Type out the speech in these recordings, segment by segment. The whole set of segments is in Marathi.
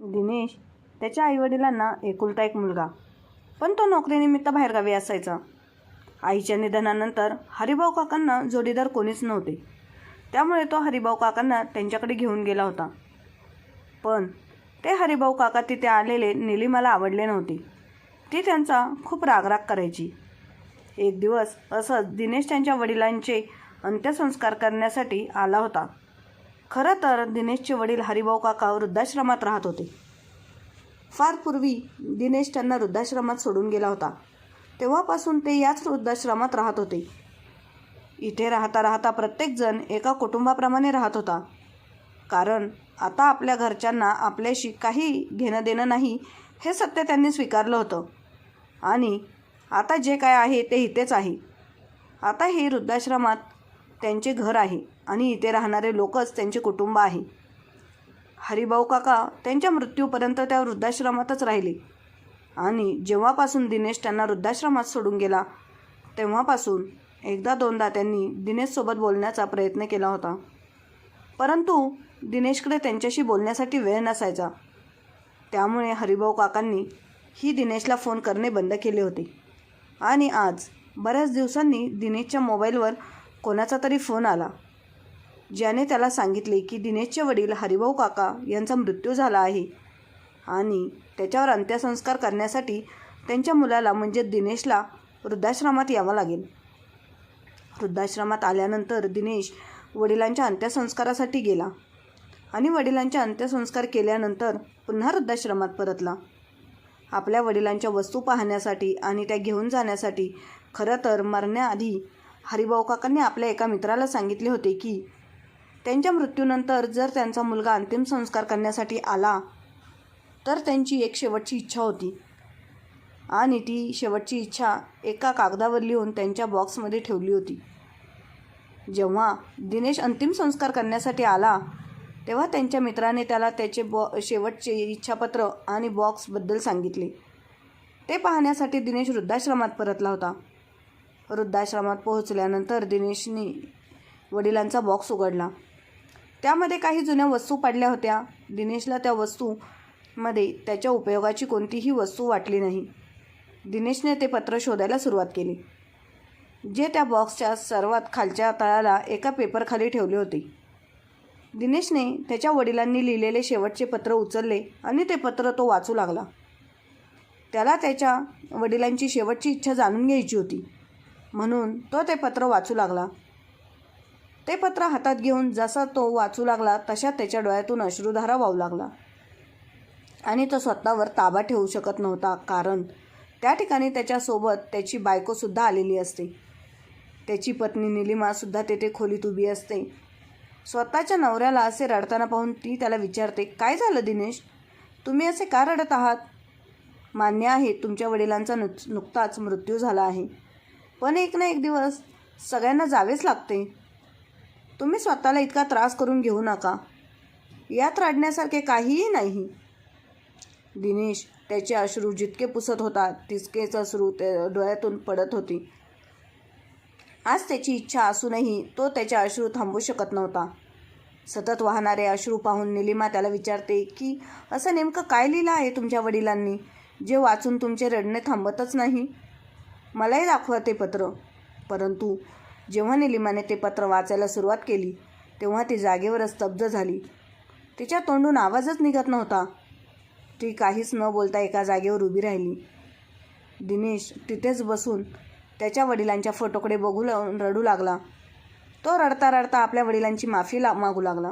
दिनेश त्याच्या आईवडिलांना एकुलता एक मुलगा, पण तो नोकरीनिमित्त बाहेरगावी असायचा. आईच्या निधनानंतर हरिभाऊ काकांना जोडीदार कोणीच नव्हते. त्यामुळे तो हरिभाऊ काकांना त्यांच्याकडे घेऊन गेला होता. पण ते हरिभाऊ काका तिथे आलेले निलिमाला आवडले नव्हते. ती त्यांचा खूप रागराग करायची. एक दिवस असंच दिनेश त्यांच्या वडिलांचे अंत्यसंस्कार करण्यासाठी आला होता. खरं तर दिनेशचे वडील हरिभाऊ काका वृद्धाश्रमात राहत होते. फार पूर्वी दिनेश त्यांना वृद्धाश्रमात सोडून गेला होता. तेव्हापासून ते याच वृद्धाश्रमात राहत होते. इथे राहता राहता प्रत्येकजण एका कुटुंबाप्रमाणे राहत होता. कारण आता आपल्या घरच्यांना आपल्याशी काही घेणं देणं नाही हे सत्य त्यांनी स्वीकारलं होतं. आणि आता जे काय आहे ते इथेच आहे. आता हे वृद्धाश्रमात त्यांचे घर आहे आणि इथे राहणारे लोकच त्यांचे कुटुंब आहे. हरिभाऊ काका त्यांच्या मृत्यूपर्यंत त्या वृद्धाश्रमातच राहिले. आणि जेव्हापासून दिनेश त्यांना वृद्धाश्रमात सोडून गेला तेव्हापासून एकदा दोनदा त्यांनी दिनेशसोबत बोलण्याचा प्रयत्न केला होता. परंतु दिनेशकडे त्यांच्याशी बोलण्यासाठी वेळ नसायचा. त्यामुळे हरिभाऊ काकांनी ही दिनेशला फोन करणे बंद केले होते. आणि आज बऱ्याच दिवसांनी दिनेशच्या मोबाईलवर कोणाचा तरी फोन आला, ज्याने त्याला सांगितले की दिनेशचे वडील हरिभाऊ काका यांचा मृत्यू झाला आहे आणि त्याच्यावर अंत्यसंस्कार करण्यासाठी त्यांच्या मुलाला म्हणजे दिनेशला वृद्धाश्रमात यावं लागेल. वृद्धाश्रमात आल्यानंतर दिनेश वडिलांच्या अंत्यसंस्कारासाठी गेला आणि वडिलांचे अंत्यसंस्कार केल्यानंतर पुन्हा वृद्धाश्रमात परतला. आपल्या वडिलांच्या वस्तू पाहण्यासाठी आणि त्या घेऊन जाण्यासाठी. खरं तर मरण्याआधी हरिभाऊ काकांनी आपल्या एका मित्राला सांगितले होते की त्यांच्या मृत्यूनंतर जर त्यांचा मुलगा अंतिम संस्कार करण्यासाठी आला तर त्यांची एक शेवटची इच्छा होती आणि ती शेवटची इच्छा एका कागदावर लिहून त्यांच्या बॉक्समध्ये ठेवली होती. जेव्हा दिनेश अंतिम संस्कार करण्यासाठी आला तेव्हा त्यांच्या मित्राने त्याला त्याचे शेवटचे इच्छापत्र आणि बॉक्सबद्दल सांगितले. ते पाहण्यासाठी दिनेश वृद्धाश्रमात परतला होता. वृद्धाश्रमात पोहोचल्यानंतर दिनेशने वडिलांचा बॉक्स उघडला. त्यामध्ये काही जुन्या वस्तू पडल्या होत्या. दिनेशला त्या वस्तूमध्ये त्याच्या उपयोगाची कोणतीही वस्तू वाटली नाही. दिनेशने ते पत्र शोधायला सुरुवात केली, जे त्या बॉक्सच्या सर्वात खालच्या तळाला एका पेपरखाली ठेवले होते. दिनेशने त्याच्या वडिलांनी लिहिलेले शेवटचे पत्र उचलले आणि ते पत्र तो वाचू लागला. त्याला त्याच्या वडिलांची शेवटची इच्छा जाणून घ्यायची होती, म्हणून तो ते पत्र वाचू लागला. ते पत्र हातात घेऊन जसा तो वाचू लागला तशा त्याच्या डोळ्यातून अश्रुधारा वाहू लागला. आणि तो स्वतःवर ताबा ठेवू शकत नव्हता, कारण त्या ठिकाणी त्याच्यासोबत त्याची बायकोसुद्धा आलेली असते. त्याची पत्नी निलिमासुद्धा तेथे खोलीत उभी असते. स्वतःच्या नवऱ्याला असे रडताना पाहून ती त्याला विचारते, काय झालं दिनेश, तुम्ही असे का रडत आहात? मान्य आहे तुमच्या वडिलांचा नुकताच मृत्यू झाला आहे, पण एक ना एक दिवस सगळ्यांना जावेच लागते. तुम्ही स्वतःला इतका त्रास करून घेऊ नका. यात रडण्यासारखे काहीही नाही. दिनेश त्याचे अश्रू जितके पुसत होता तितकेच अश्रू त्या डोळ्यातून पडत होते. आज त्याची इच्छा असूनही तो त्याचे अश्रू थांबवू शकत नव्हता. सतत वाहणारे अश्रू पाहून निलिमा त्याला विचारते की असं नेमकं काय लिहिलं आहे तुमच्या वडिलांनी, जे वाचून तुमचे रडणे थांबतच नाही? मलाही दाखवा ते पत्र. परंतु जेव्हा निलिमाने ते पत्र वाचायला सुरुवात केली तेव्हा ती जागेवरच स्तब्ध झाली. तिच्या तोंडून आवाजच निघत नव्हता. ती काहीच न बोलता एका जागेवर उभी राहिली. दिनेश तिथेच बसून त्याच्या वडिलांच्या फोटोकडे बघून रडू लागला. तो रडता रडता आपल्या वडिलांची माफी मागू लागला.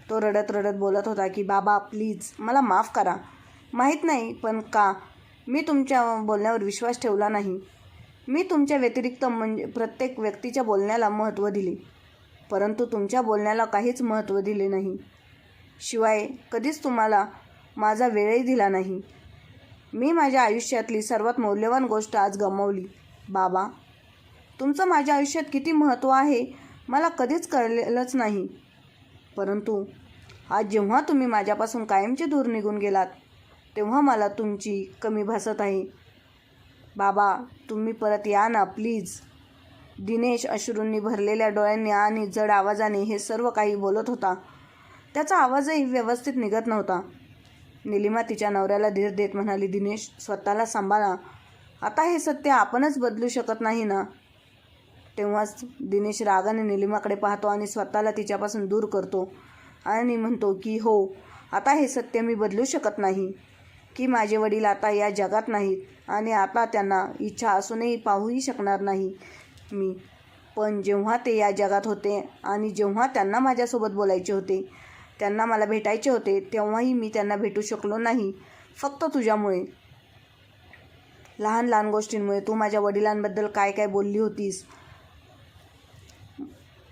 तो रडत रडत बोलत होता की बाबा प्लीज मला माफ करा. माहीत नाही पण का मी तुमच्या बोलण्यावर विश्वास ठेवला नाही. मी तुमच्या व्यतिरिक्त म्हणजे प्रत्येक व्यक्तीच्या बोलण्याला महत्त्व दिले, परंतु तुमच्या बोलण्याला काहीच महत्त्व दिले नाही. शिवाय कधीच तुम्हाला माझा वेळही दिला नाही. मी माझ्या आयुष्यातली सर्वात मौल्यवान गोष्ट आज गमावली. बाबा, तुमचं माझ्या आयुष्यात किती महत्त्व आहे मला कधीच कळलेलंच नाही. परंतु आज जेव्हा तुम्ही माझ्यापासून कायमचे दूर निघून गेलात तेव्हा मला तुमची कमी भासत आहे. बाबा, तुम्ही परत या ना प्लीज. दिनेश अश्रूंनी भरलेल्या डोळ्यांनी आणि जड आवाजाने हे सर्व काही बोलत होता. त्याचा आवाजही व्यवस्थित निघत नव्हता. निलिमा तिच्या नवऱ्याला धीर देत म्हणाली, दिनेश, स्वतःला सांभाळा. आता हे सत्य आपणच बदलू शकत नाही ना. तेव्हाच दिनेश रागाने निलिमाकडे पाहतो आणि स्वतःला तिच्यापासून दूर करतो आणि म्हणतो की हो, आता हे सत्य मी बदलू शकत नाही की माझे वडील आता या जगात नाहीत आणि आता त्यांना इच्छा असूनही पाहूही शकणार नाही मी. पण जेव्हा ते या जगात होते आणि जेव्हा त्यांना माझ्यासोबत बोलायचे होते, त्यांना मला भेटायचे होते, तेव्हाही मी त्यांना भेटू शकलो नाही, फक्त तुझ्यामुळे. लहान लहान गोष्टींमुळे तू माझ्या वडिलांबद्दल काय काय बोलली होतीस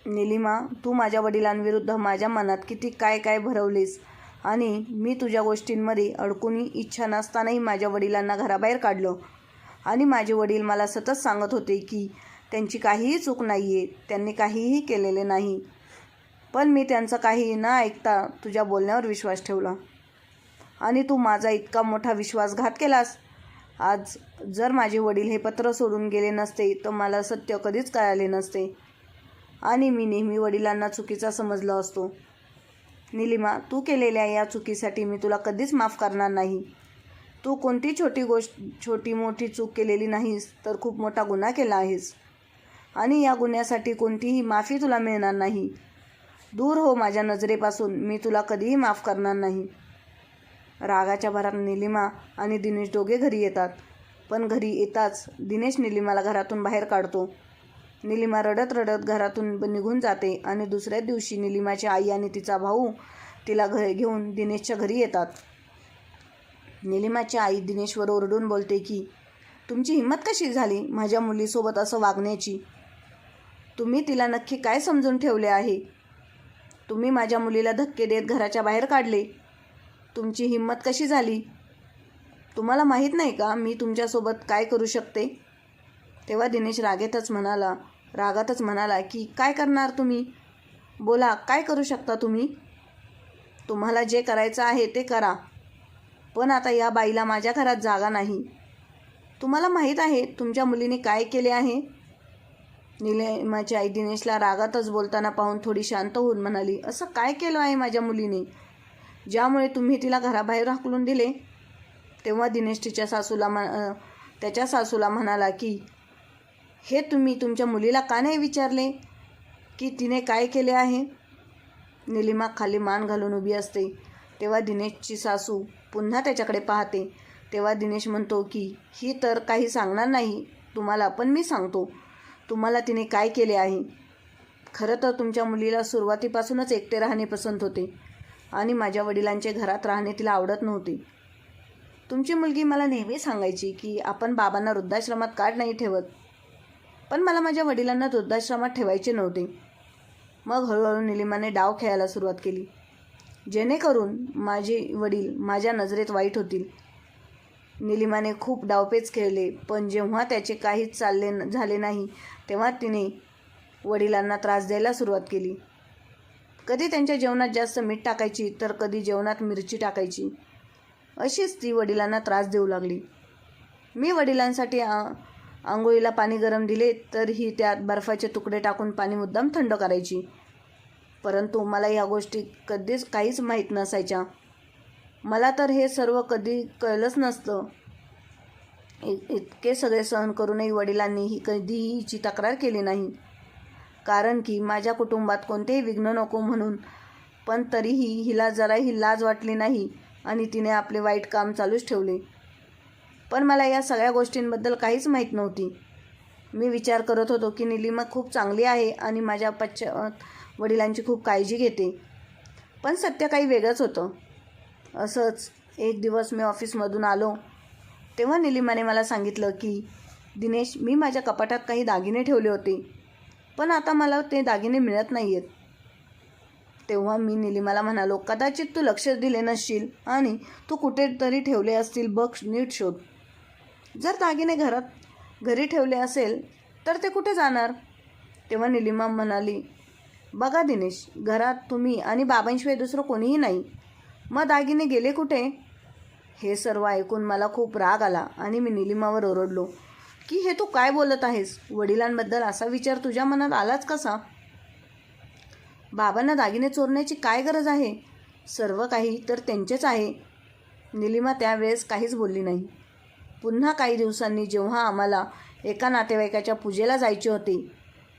निलिमा. तू माझ्या वडिलांविरुद्ध माझ्या मनात किती काय काय भरवलेस आणि मी तुझ्या गोष्टींमध्ये अडकून इच्छा नसतानाही माझ्या वडिलांना घराबाहेर काढलं. आणि माझे वडील मला सतत सांगत होते की त्यांची काहीही चूक नाही आहे, त्यांनी काहीही केलेले नाही. पण मी त्यांचं काही न ऐकता तुझ्या बोलण्यावर विश्वास ठेवला आणि तू माझा इतका मोठा विश्वासघात केलास. आज जर माझे वडील हे पत्र सोडून गेले नसते तर मला सत्य कधीच कळाले नसते आणि मी नेहमी वडिलांना चुकीचा समजलो असतो. निलिमा, तू केलेल्या या चुकीसाठी मी तुला कधीच माफ करणार नाही. तू कोणती छोटी मोठी चूक केलेली नाहीस, तर खूप मोठा गुन्हा केला आहेस आणि या गुन्ह्यासाठी कोणतीही माफी तुला मिळणार नाही. दूर हो माझ्या नजरेपासून, मी तुला कधीही माफ करणार नाही. रागाच्या भरात निलिमा आणि दिनेश दोघे घरी येतात. पण घरी येताच दिनेश निलिमाला घरातून बाहेर काढतो. निलिमा रडत रडत घरातून निघून जाते आणि दुसऱ्या दिवशी निलिमाची आई आणि तिचा भाऊ तिला घेऊन दिनेशच्या घरी येतात. निलिमाची आई दिनेशवर ओरडून बोलते की तुमची हिंमत कशी झाली माझ्या मुलीसोबत असं वागण्याची? तुम्ही तिला नक्की काय समजून ठेवले आहे? तुम्ही माझ्या मुलीला धक्के देत घराच्या बाहेर काढले. तुमची हिंमत कशी झाली? तुम्हाला माहीत नाही का मी तुमच्यासोबत काय करू शकते? तेव्हा दिनेश रागातच म्हणाला की काय करणार तुम्ही? बोला, काय करू शकता तुम्ही? तुम्हाला जे करायचं आहे ते करा, पण आता या बाईला माझ्या घरात जागा नाही. तुम्हाला माहीत आहे तुमच्या मुलीने काय केले आहे? निलिमाची आई दिनेशला रागातच बोलताना पाहून थोडी शांत होऊन म्हणाली, असं काय केलं आहे माझ्या मुलीने ज्यामुळे तुम्ही तिला घराबाहेर हाकलून दिले? तेव्हा दिनेश त्याच्या सासूला म्हणाला की हे तुम्ही तुमच्या मुलीला का नाही विचारले की तिने काय केले आहे? निलिमा खाली मान घालून उभी असते. तेव्हा दिनेशची सासू पुन्हा त्याच्याकडे पाहते. तेव्हा दिनेश म्हणतो की ही तर काही सांगणार नाही तुम्हाला, पण मी सांगतो तुम्हाला तिने काय केले आहे. खरं तर तुमच्या मुलीला सुरुवातीपासूनच एकटे राहणे पसंत होते आणि माझ्या वडिलांचे घरात राहणे तिला आवडत नव्हते. तुमची मुलगी मला नेहमी सांगायची की आपण बाबांना वृद्धाश्रमात का नाही ठेवत, पण मला माझ्या वडिलांना वृद्धाश्रमात ठेवायचे नव्हते. मग हळूहळू निलिमाने डाव खेळायला सुरुवात केली, जेणेकरून माझे वडील माझ्या नजरेत वाईट होतील. निलिमाने खूप डावपेच खेळले, पण जेव्हा त्याचे काहीच झाले नाही तेव्हा तिने वडिलांना त्रास द्यायला सुरुवात केली. कधी त्यांच्या जेवणात जास्त मीठ टाकायची तर कधी जेवणात मिरची टाकायची. अशीच ती वडिलांना त्रास देऊ लागली. मी वडिलांसाठी आंघोळीला पाणी गरम दिले तर ही त्यात बर्फाचे तुकडे टाकून पाणी मुद्दाम थंड करायची. परंतु मला या गोष्टी कधीच काहीच माहीत नसायच्या. मला तर हे सर्व कधी कळलंच नसतं. इतके सगळे सहन करूनही वडिलांनी कधीही हिची तक्रार केली नाही, कारण की माझ्या कुटुंबात कोणतेही विघ्न नको म्हणून. पण तरीही हिला जराही लाज वाटली नाही आणि तिने आपले वाईट काम चालूच ठेवले. पण मला या सगळ्या गोष्टींबद्दल काहीच माहीत नव्हती. मी विचार करत होतो की निलिमा खूप चांगली आहे आणि माझ्या वडिलांची खूप काळजी घेते, पण सत्य काही वेगळंच होतं. असंच एक दिवस मी ऑफिसमधून आलो तेव्हा निलिमाने मला सांगितलं की दिनेश, मी माझ्या कपाटात काही दागिने ठेवले होते, पण आता मला ते दागिने मिळत नाही आहेत. तेव्हा मी निलिमाला म्हणालो, कदाचित तू लक्ष दिले नसशील आणि तू कुठेतरी ठेवले असतील, बघ, नीट शोध. जर दागिने घरी ठेवले असेल तर ते कुठे जाणार? तेव्हा निलिमा म्हणाली, बघा दिनेश, घरात तुम्ही आणि बाबांशिवाय दुसरं कोणीही नाही, मग दागिने गेले कुठे? हे सर्व ऐकून मला खूप राग आला आणि मी निलिमावर ओरडलो की हे तू काय बोलत आहेस? वडिलांबद्दल असा विचार तुझ्या मनात आलाच कसा? बाबांना दागिने चोरण्याची काय गरज आहे? सर्व काही तर त्यांचेच आहे. निलिमा त्यावेळेस काहीच बोलली नाही. पुन्हा काही दिवसांनी जेव्हा आम्हाला एका नातेवाईकाच्या पूजेला जायचे होते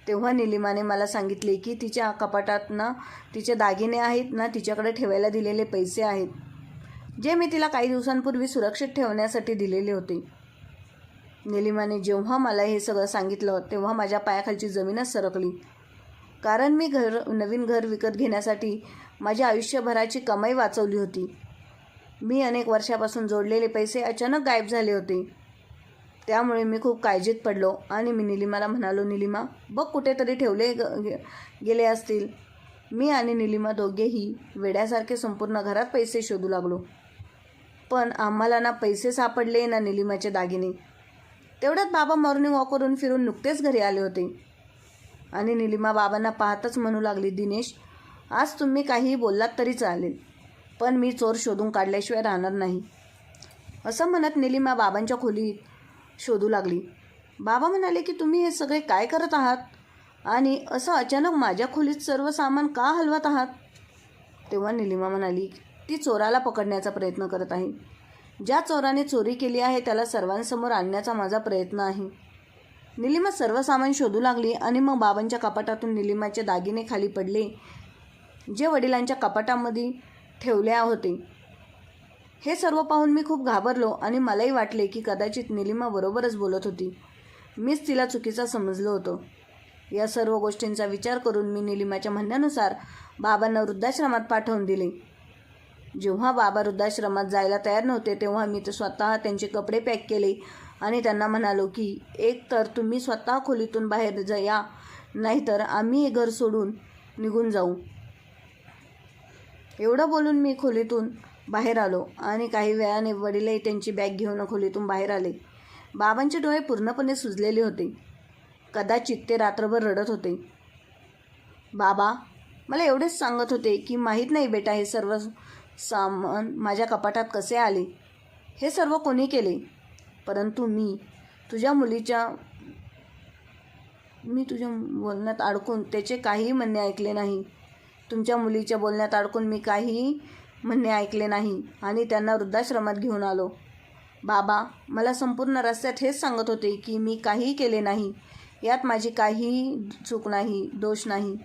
तेव्हा निलिमाने मला सांगितले की तिच्या कपाटात ना तिचे दागिने आहेत ना तिच्याकडे ठेवायला दिलेले पैसे आहेत, जे मी तिला काही दिवसांपूर्वी सुरक्षित ठेवण्यासाठी दिलेले होते. निलिमाने जेव्हा मला हे सगळं सांगितलं तेव्हा माझ्या पायाखालची जमीनच सरकली. कारण मी नवीन घर विकत घेण्यासाठी माझ्या आयुष्यभराची कमाई वाचवली होती. मी अनेक वर्षापासून जोडलेले पैसे अचानक गायब झाले होते. त्यामुळे मी खूप काळजीत पडलो आणि मी निलिमाला म्हणालो, निलिमा बघ कुठेतरी ठेवले गेले असतील. मी आणि निलिमा दोघेही वेड्यासारखे संपूर्ण घरात पैसे शोधू लागलो, पण आम्हाला ना पैसे सापडले ना निलिमाचे दागिने. तेवढ्यात बाबा मॉर्निंग वॉकवरून फिरून नुकतेच घरी आले होते आणि निलिमा बाबांना पाहतच म्हणू लागली, दिनेश आज तुम्ही काहीही बोललात तरी चालेल, पण मी चोर शोधून काढल्याशिवाय राहणार नाही. असं म्हणत निलिमा बाबांच्या खोलीत शोधू लागली. बाबा म्हणाले की तुम्ही हे सगळे काय करत आहात आणि असं अचानक माझ्या खोलीत सर्व सामान का हलवत आहात. तेव्हा निलिमा म्हणाली, ती चोराला पकडण्याचा प्रयत्न करत आहे. ज्या चोराने चोरी केली आहे त्याला सर्वांसमोर आणण्याचा माझा प्रयत्न आहे. निलिमा सर्व सामान शोधू लागली आणि मग बाबांच्या कपाटातून निलिमाचे दागिने खाली पडले, जे वडिलांच्या कपाटामध्ये ठेवले होते. हे सर्व पाहून मी खूप घाबरलो आणि मलाही वाटले की कदाचित निलिमा बरोबरच बोलत होती. मीच तिला चुकीचा समजलो होतो. या सर्व गोष्टींचा विचार करून मी निलिमाच्या म्हणण्यानुसार बाबांना वृद्धाश्रमात पाठवून दिले. जेव्हा बाबा वृद्धाश्रमात जायला तयार नव्हते तेव्हा मी स्वतः त्यांचे कपडे पॅक केले आणि त्यांना म्हणालो की एक तर तुम्ही स्वतः खोलीतून बाहेर या, नाहीतर आम्ही हे घर सोडून निघून जाऊ. एवढं बोलून मी खोलीतून बाहेर आलो आणि काही वेळाने वडीलही त्यांची बॅग घेऊन खोलीतून बाहेर आले. बाबांचे डोळे पूर्णपणे सुजलेले होते. कदाचित ते रात्रभर रडत होते. बाबा मला एवढेच सांगत होते की माहीत नाही बेटा हे सर्व सामान माझ्या कपाटात कसे आले, हे सर्व कोणी केले, परंतु मी तुझ्या बोलण्यात अडकून त्याचे काहीही म्हणणे ऐकले नाही. तुमच्या मुलीच्या बोलण्यात अडकून मी काहीही म्हणणे ऐकले नाही आणि त्यांना वृद्धाश्रमात घेऊन आलो. बाबा मला संपूर्ण रस्त्यात हेच सांगत होते की मी काहीही केले नाही, यात माझी काहीही चूक नाही, दोष नाही.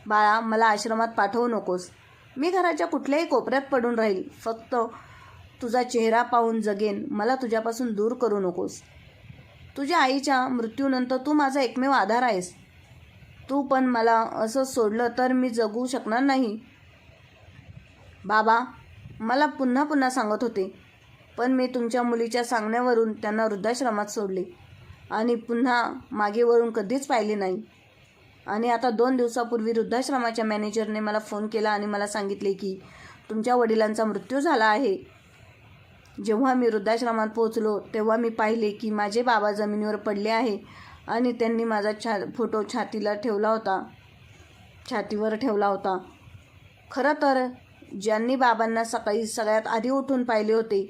बाळा मला आश्रमात पाठवू नकोस. मी घराच्या कुठल्याही कोपऱ्यात पडून राहील, फक्त तुझा चेहरा पाहून जगेन. मला तुझ्यापासून दूर करू नकोस. तुझ्या आईच्या मृत्यूनंतर तू माझा एकमेव आधार आहेस. तू पण मला असं सोडलं तर मी जगू शकणार नाही. बाबा मला पुन्हा पुन्हा सांगत होते, पण मी तुमच्या मुलीच्या सांगण्यावरून त्यांना वृद्धाश्रमात सोडले आणि पुन्हा मागे वळून कधीच पाहिले नाही. आणि आता 2 दिवसापूर्वी वृद्धाश्रमाच्या मॅनेजरने मला फोन केला आणि मला सांगितले की तुमच्या वडिलांचा मृत्यू झाला आहे. जेव्हा मी वृद्धाश्रमात पोहोचलो तेव्हा मी पाहिले की माझे बाबा जमिनीवर पडले आहे आणि त्यांनी माझा फोटो छातीवर ठेवला होता. खरं तर ज्यांनी बाबांना सकाळी सगळ्यात आधी उठून पाहिले होते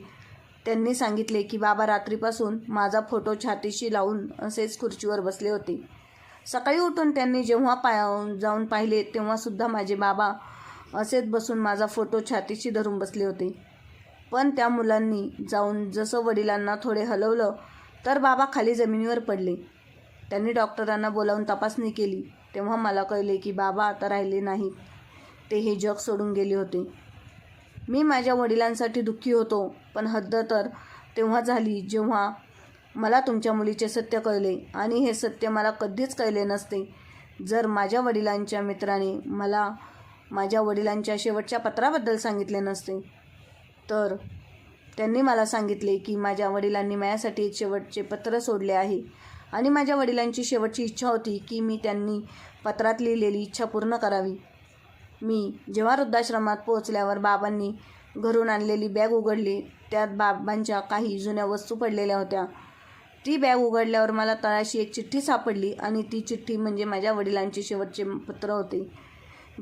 त्यांनी सांगितले की बाबा रात्रीपासून माझा फोटो छातीशी लावून असेच खुर्चीवर बसले होते. सकाळी उठून त्यांनी जेव्हा जाऊन पाहिले तेव्हासुद्धा माझे बाबा असेच बसून माझा फोटो छातीशी धरून बसले होते. पण त्या मुलांनी जाऊन जसं वडिलांना थोडे हलवलं तर बाबा खाली जमिनीवर पडले. त्यांनी डॉक्टरांना बोलावून तपासणी केली तेव्हा मला कळले की बाबा आता राहिले नाहीत, ते हे जग सोडून गेले होते. मी माझ्या वडिलांसाठी दुःखी होतो, पण हद्द तर तेव्हा झाली जेव्हा मला तुमच्या मुलीचे सत्य कळले. आणि हे सत्य मला कधीच कळले नसते जर माझ्या वडिलांच्या मित्राने मला माझ्या वडिलांच्या शेवटच्या पत्राबद्दल सांगितले नसते. तर त्यांनी मला सांगितले की माझ्या वडिलांनी माझ्यासाठी एक शेवटचे पत्र सोडले आहे आणि माझ्या वडिलांची शेवटची इच्छा होती की मी त्यांनी पत्रात लिहिलेली इच्छा पूर्ण करावी. मी जेव्हा वृद्धाश्रमात पोहोचल्यावर बाबांनी घरून आणलेली बॅग उघडली. त्यात बाबांच्या काही जुन्या वस्तू पडलेल्या होत्या. ती बॅग उघडल्यावर मला तळाशी एक चिठ्ठी सापडली आणि ती चिठ्ठी म्हणजे माझ्या वडिलांचे शेवटचे पत्र होते,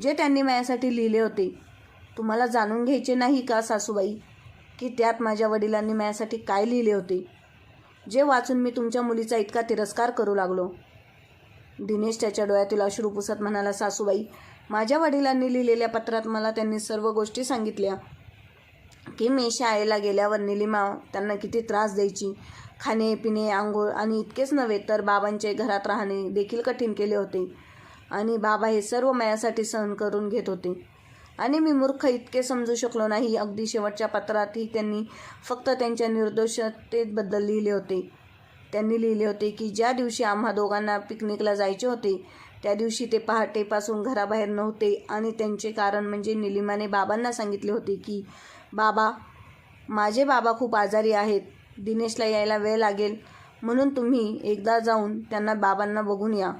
जे त्यांनी माझ्यासाठी लिहिले होते. तुम्हाला जाणून घ्यायचे नाही का सासूबाई की त्यात माझ्या वडिलांनी माझ्यासाठी काय लिहिले होते, जे वाचून मी तुमच्या मुलीचा इतका तिरस्कार करू लागलो. दिनेश त्याच्या डोळ्यातील अश्रू पुसत म्हणाला, सासूबाई माझ्या वडिलांनी लिहिलेल्या पत्रात मला त्यांनी सर्व गोष्टी सांगितल्या. की मी शाळेला गेल्यावर निलिमा त्यांना किती त्रास द्यायची. खाणे पिणे आंघोळ आणि इतकेच नव्हे तर बाबांचे घरात राहणे देखील कठीण केले होते आणि बाबा हे सर्व माझ्यासाठी सहन करून घेत होते. आणि मी मूर्ख इतके समजू शकलो नाही. अगदी शेवटच्या पत्रातही त्यांनी फक्त त्यांच्या निर्दोषतेबद्दल लिहिले होते. त्यांनी लिहिले होते की ज्या दिवशी आम्हा दोघांना पिकनिकला जायचे होते त्या दिवशी ते पहाटेपासून घराबाहेर नव्हते आणि त्यांचे कारण म्हणजे निलिमाने बाबांना सांगितले होते की माझे बाबा खूप आजारी आहेत, दिनेशला यायला वेळ लागेल, म्हणून तुम्ही एकदा जाऊन त्यांना बाबांना बघून या.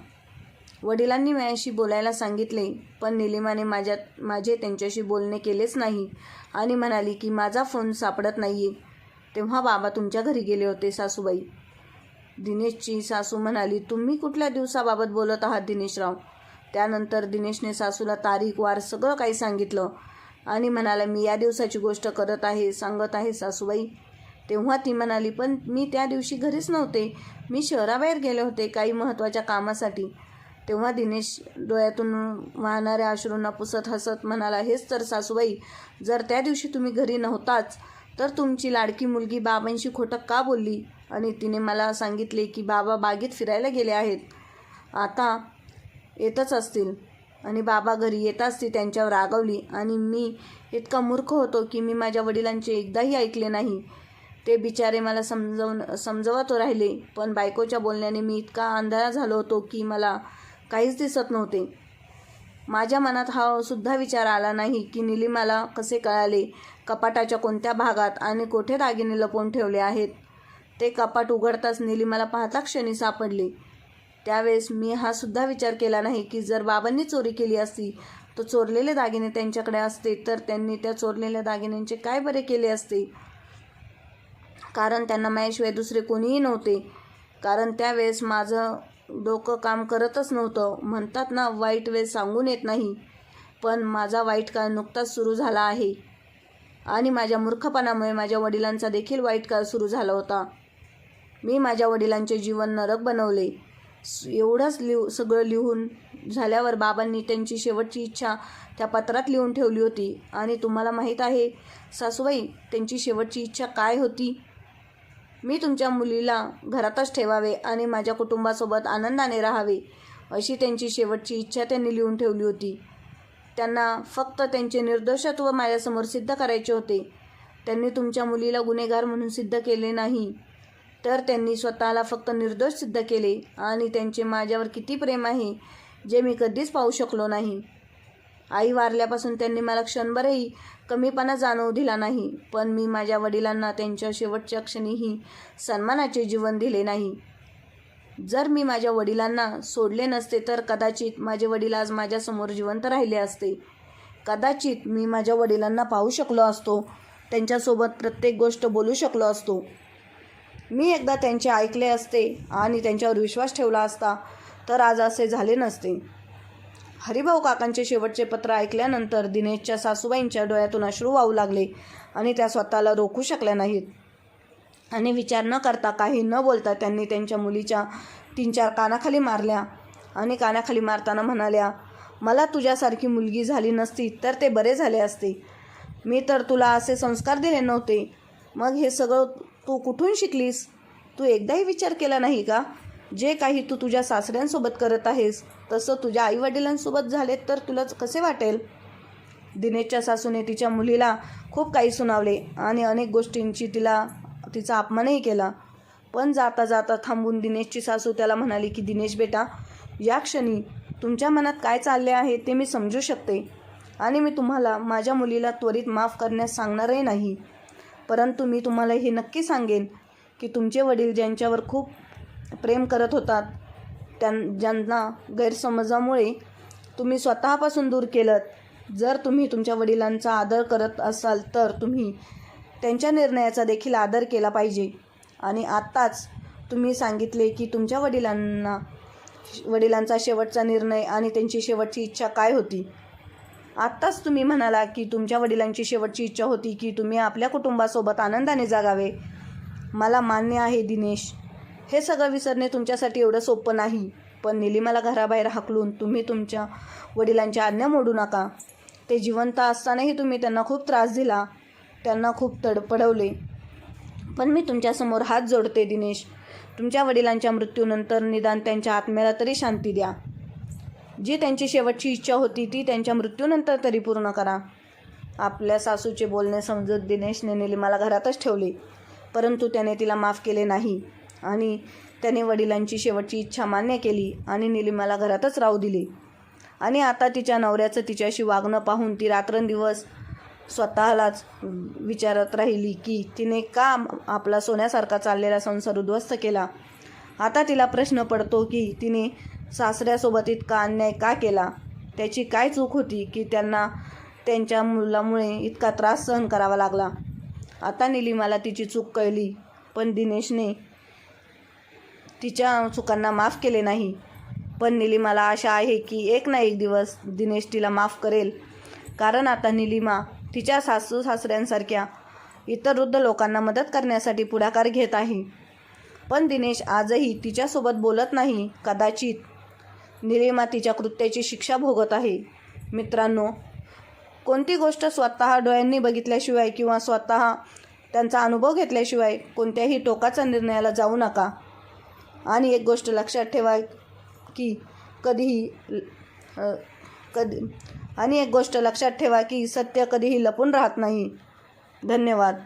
वडिलांनी माझ्याशी बोलायला सांगितले पण निलिमाने माझे त्यांच्याशी बोलणे केलेच नाही आणि म्हणाली की माझा फोन सापडत नाही आहे. तेव्हा बाबा तुमच्या घरी गेले होते सासूबाई. दिनेशची सासू म्हणाली, तुम्ही कुठल्या दिवसाबाबत बोलत आहात दिनेशराव? त्यानंतर दिनेशने सासूला तारीख वार सगळं काही सांगितलं आणि म्हणाला, मी या दिवसाची गोष्ट सांगत आहे सासूबाई. तेव्हा ती म्हणाली, पण मी त्या दिवशी घरीच नव्हते, मी शहराबाहेर गेले होते काही महत्त्वाच्या कामासाठी. तेव्हा दिनेश डोळ्यातून वाहणाऱ्या अश्रूंना पुसत हसत म्हणाला, हेच तर सासूबाई, जर त्या दिवशी तुम्ही घरी नव्हताच तर तुमची लाडकी मुलगी बाबांशी खोटं का बोलली आणि तिने मला सांगितले की बाबा बागेत फिरायला गेले आहेत, आता येतच असतील. आणि बाबा घरी येताच ती त्यांच्यावर रागावली आणि मी इतका मूर्ख होतो की मी माझ्या वडिलांचे एकदाही ऐकले नाही. ते बिचारे मला समजवत राहिले पण बायकोच्या बोलण्याने मी इतका अंधारा झालो होतो की मला काहीच दिसत नव्हते. माझ्या मनात हा सुद्धा विचार आला नाही की निलिमाला कसे कळाले कपाटाच्या कोणत्या भागात आणि कोठे दागिने लपवून ठेवले आहेत. ते कपाट उघडताच निलिमाला पाहता क्षणी सापडले. त्यावेळेस मी हा सुद्धा विचार केला नाही की जर बाबांनी चोरी केली असती तर चोरलेले दागिने त्यांच्याकडे असते तर त्यांनी त्या चोरलेल्या दागिन्यांचे काय बरे केले असते, कारण त्यांना माझ्याशिवाय दुसरे कोणीही नव्हते. कारण त्यावेळेस माझं डोकं काम करतच नव्हतं. म्हणतात ना, वाईट वेळ सांगून येत नाही, पण माझा वाईट काळ नुकताच सुरू झाला आहे आणि माझ्या मूर्खपणामुळे माझ्या वडिलांचा देखील वाईट काळ सुरू झाला होता. मी माझ्या वडिलांचे जीवन नरक बनवले. एवढंच सगळं लिहून झाल्यावर बाबांनी त्यांची शेवटची इच्छा त्या पत्रात लिहून ठेवली होती. आणि तुम्हाला माहीत आहे सासूबाई, त्यांची शेवटची इच्छा काय होती? मी तुमच्या मुलीला घरातच ठेवावे आणि माझ्या कुटुंबासोबत आनंदाने राहावे, अशी त्यांची शेवटची इच्छा त्यांनी लिहून ठेवली होती. त्यांना फक्त त्यांचे निर्दोषत्व माझ्यासमोर सिद्ध करायचे होते. त्यांनी तुमच्या मुलीला गुन्हेगार म्हणून सिद्ध केले नाही, तर त्यांनी स्वतःला फक्त निर्दोष सिद्ध केले. आणि त्यांचे माझ्यावर किती प्रेम आहे जे मी कधीच पाहू शकलो नाही. आई वारल्यापासून त्यांनी मला क्षणभरही कमीपणा जाणवू दिला नाही, पण मी माझ्या वडिलांना त्यांच्या शेवटच्या क्षणीही सन्मानाचे जीवन दिले नाही. जर मी माझ्या वडिलांना सोडले नसते तर कदाचित माझे वडील आज माझ्यासमोर जिवंत राहिले असते. कदाचित मी माझ्या वडिलांना पाहू शकलो असतो, त्यांच्यासोबत प्रत्येक गोष्ट बोलू शकलो असतो. मी एकदा त्यांचे ऐकले असते आणि त्यांच्यावर विश्वास ठेवला असता तर आज असे झाले नसते. हरिभाऊ काकांचे शेवटचे पत्र ऐकल्यानंतर दिनेशच्या सासूबाईंच्या डोळ्यातून अश्रू वाहू लागले आणि त्या स्वतःला रोखू शकल्या नाहीत. आणि विचार न करता, काही न बोलता त्यांनी त्यांच्या मुलीच्या 3-4 कानाखाली मारल्या आणि कानाखाली मारताना म्हणाल्या, मला तुझ्यासारखी मुलगी झाली नसती तर ते बरे झाले असते. मी तर तुला असे संस्कार दिले नव्हते. मग हे सगळं तू कुठून शिकलीस? तू एकदाही विचार केला नाही का? जे काही तू तुझ्या सासऱ्यांसोबत करत आहेस तसं तुझ्या आईवडिलांसोबत झाले तर तुला कसे वाटेल? दिनेशच्या सासूने तिच्या मुलीला खूप काही सुनावले आणि अनेक गोष्टींची तिचा अपमानही केला. पण जाता जाता थांबून दिनेशची सासू त्याला म्हणाली की दिनेश बेटा, या क्षणी तुमच्या मनात काय चालले आहे ते मी समजू शकते आणि मी तुम्हाला माझ्या मुलीला त्वरित माफ करण्यास सांगणारही नाही. परंतु मी तुम्हाला हे नक्की सांगेन की तुमचे वडील ज्यांच्यावर खूप प्रेम करत होतात ज्यांना गैरसमजामुळे तुम्ही स्वतःपासून दूर केलं, जर तुम्ही तुमच्या वडिलांचा आदर करत असाल तर तुम्ही त्यांच्या निर्णयाचा देखील आदर केला पाहिजे. आणि आत्ताच तुम्ही सांगितले की तुमच्या वडिलांचा शेवटचा निर्णय आणि त्यांची शेवटची इच्छा काय होती. आत्ताच तुम्ही म्हणाला की तुमच्या वडिलांची शेवटची इच्छा होती की तुम्ही आपल्या कुटुंबासोबत आनंदाने जगावे. मला मान्य आहे दिनेश, हे सगळं विसरणे तुमच्यासाठी एवढं सोपं नाही, पण निलिमाला घराबाहेर हाकलून तुम्ही तुमच्या वडिलांची आज्ञा मोडू नका. ते जिवंत असतानाही तुम्ही त्यांना खूप त्रास दिला. त्यांना खूप तडपडवले. पण मी तुमच्यासमोर हात जोडते दिनेश. तुमच्या वडिलांच्या मृत्यूनंतर निदान त्यांच्या आत्म्याला तरी शांती द्या. जी त्यांची शेवटची इच्छा होती ती त्यांच्या मृत्यूनंतर तरी पूर्ण करा. आपल्या सासूचे बोलणे समजत दिनेशने निलिमाला घरातच ठेवले. परंतु त्याने तिला माफ केले नाही आणि त्याने वडिलांची शेवटची इच्छा मान्य केली आणि निलिमाला घरातच राहू दिले. आणि आता तिच्या नवऱ्याचं तिच्याशी वागणं पाहून ती रात्रंदिवस स्वतःलाच विचारत राहिली की तिने का आपला सोन्यासारखा चाललेला संसार उद्ध्वस्त केला. आता तिला प्रश्न पडतो की तिने सासऱ्यासोबत इतका अन्याय का केला. त्याची काय चूक होती की त्यांना त्यांच्या मुलामुळे इतका त्रास सहन करावा लागला. आता निलिमाला तिची चूक कळली, पण दिनेशने तिच्या चुकांना माफ केले नाही. पण निलिमाला आशा आहे की एक ना एक दिवस दिनेश तिला माफ करेल, कारण आता निलिमा तिच्या सासू सासऱ्यांसारख्या इतर वृद्ध लोकांना मदत करण्यासाठी पुढाकार घेत आहे. पण दिनेश आजही तिच्यासोबत बोलत नाही. कदाचित निलिमा तिच्या कृत्याची शिक्षा भोगत आहे. मित्रांनो, कोणती गोष्ट स्वतः डोळ्यांनी बघितल्याशिवाय किंवा स्वतः त्यांचा अनुभव घेतल्याशिवाय कोणत्याही टोकाच्या निर्णयाला जाऊ नका. आणि एक गोष्ट लक्षात ठेवा की सत्य कधीही लपून राहत नाही. धन्यवाद.